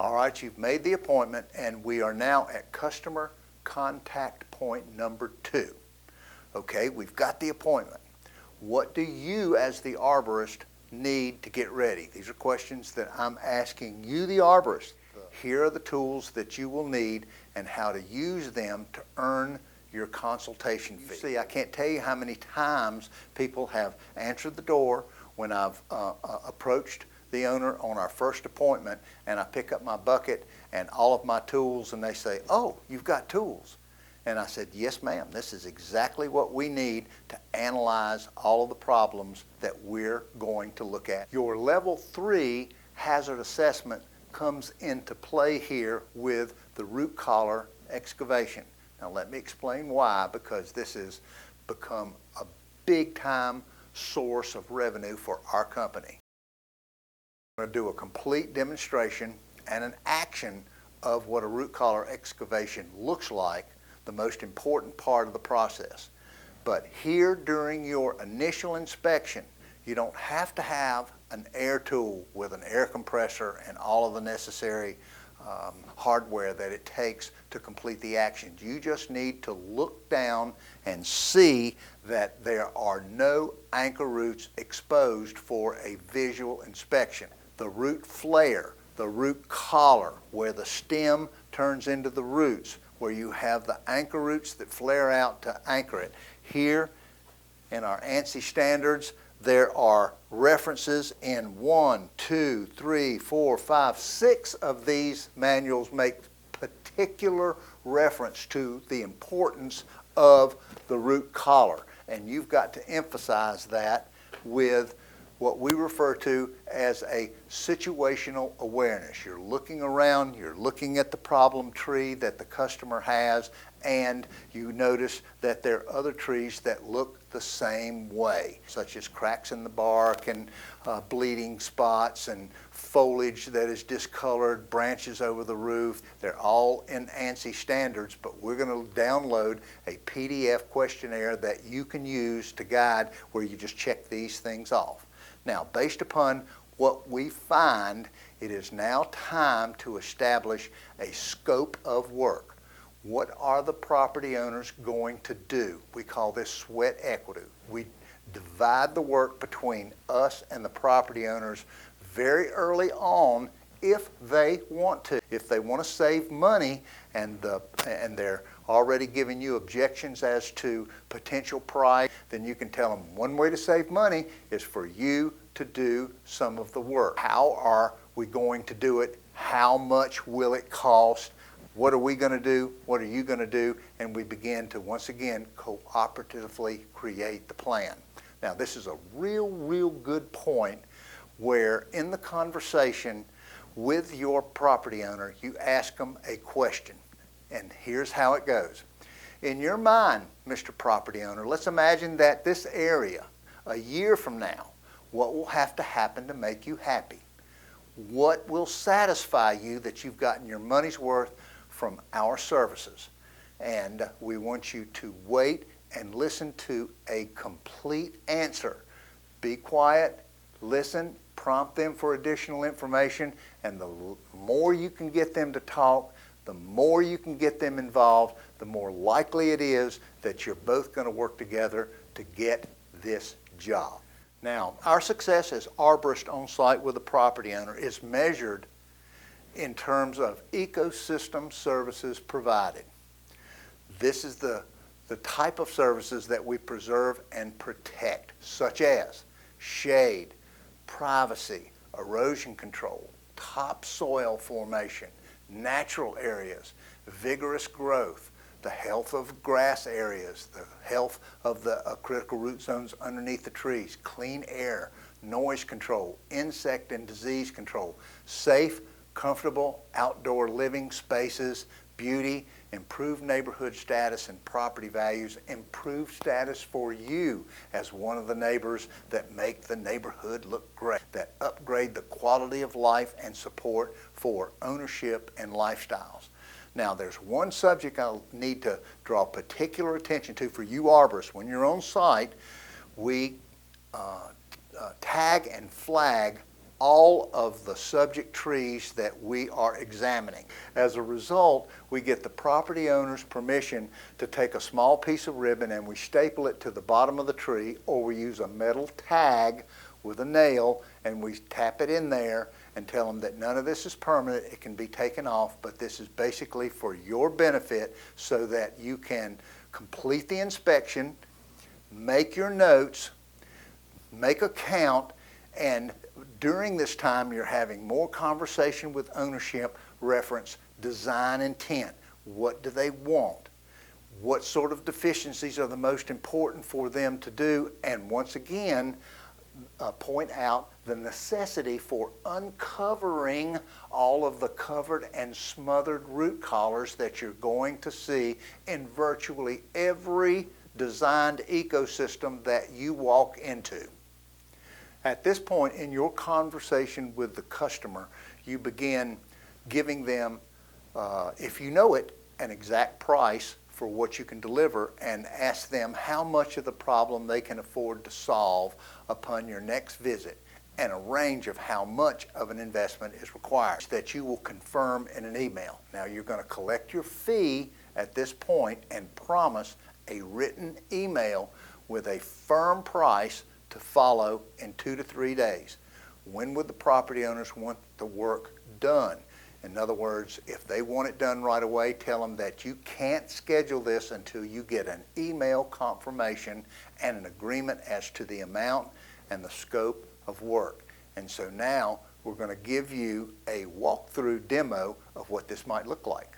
All right, you've made the appointment, and we are now at customer contact point number 2. Okay, we've got the appointment. What do you as the arborist need to get ready? These are questions that I'm asking you, the arborist. Here are the tools that you will need and how to use them to earn your consultation fee. See, I can't tell you how many times people have answered the door when I've approached the owner on our first appointment, and I pick up my bucket and all of my tools, and they say, "Oh, you've got tools." And I said, "Yes, ma'am, this is exactly what we need to analyze all of the problems that we're going to look at." Your level 3 hazard assessment comes into play here with the root collar excavation. Now let me explain why, because this has become a big time source of revenue for our company. I'm going to do a complete demonstration and an action of what a root collar excavation looks like, the most important part of the process. But here during your initial inspection, you don't have to have an air tool with an air compressor and all of the necessary hardware that it takes to complete the action. You just need to look down and see that there are no anchor roots exposed for a visual inspection. The root flare, the root collar, where the stem turns into the roots, where you have the anchor roots that flare out to anchor it. Here in our ANSI standards, there are references in 1, 2, 3, 4, 5, 6 of these manuals make particular reference to the importance of the root collar. And you've got to emphasize that with what we refer to as a situational awareness. You're looking around, you're looking at the problem tree that the customer has, and you notice that there are other trees that look the same way, such as cracks in the bark and bleeding spots and foliage that is discolored, branches over the roof. They're all in ANSI standards, but we're going to download a PDF questionnaire that you can use to guide where you just check these things off. Now, based upon what we find, it is now time to establish a scope of work. What are the property owners going to do? We call this sweat equity. We divide the work between us and the property owners very early on if they want to. If they want to save money and they're already giving you objections as to potential price, then you can tell them one way to save money is for you to do some of the work. How are we going to do it? How much will it cost? What are we going to do? What are you going to do? And we begin to, once again, cooperatively create the plan. Now, this is a real good point where in the conversation with your property owner, you ask them a question. And here's how it goes. In your mind, Mr. Property Owner, let's imagine that this area, a year from now, what will have to happen to make you happy? What will satisfy you that you've gotten your money's worth from our services? And we want you to wait and listen to a complete answer. Be quiet, listen, prompt them for additional information, and the more you can get them to talk, the more you can get them involved, the more likely it is that you're both going to work together to get this job. Now, our success as arborist on site with a property owner is measured in terms of ecosystem services provided. This is the type of services that we preserve and protect, such as shade, privacy, erosion control, topsoil formation, natural areas, vigorous growth, the health of grass areas, the health of the critical root zones underneath the trees, clean air, noise control, insect and disease control, safe, comfortable outdoor living spaces, beauty, improved neighborhood status and property values, improved status for you as one of the neighbors that make the neighborhood look great, that upgrade the quality of life and support for ownership and lifestyles. Now, there's one subject I'll need to draw particular attention to for you arborists. When you're on site, we tag and flag all of the subject trees that we are examining. As a result, we get the property owner's permission to take a small piece of ribbon and we staple it to the bottom of the tree, or we use a metal tag with a nail and we tap it in there and tell them that none of this is permanent, it can be taken off, but this is basically for your benefit so that you can complete the inspection, make your notes, make a count, and during this time you're having more conversation with ownership, reference design intent. What do they want? What sort of deficiencies are the most important for them to do? And once again, point out the necessity for uncovering all of the covered and smothered root collars that you're going to see in virtually every designed ecosystem that you walk into. At this point in your conversation with the customer, you begin giving them, if you know it, an exact price for what you can deliver, and ask them how much of the problem they can afford to solve upon your next visit, and a range of how much of an investment is required that you will confirm in an email. Now you're going to collect your fee at this point and promise a written email with a firm price to follow in 2 to 3 days. When would the property owners want the work done? In other words, if they want it done right away, tell them that you can't schedule this until you get an email confirmation and an agreement as to the amount and the scope of work. And so now we're going to give you a walkthrough demo of what this might look like.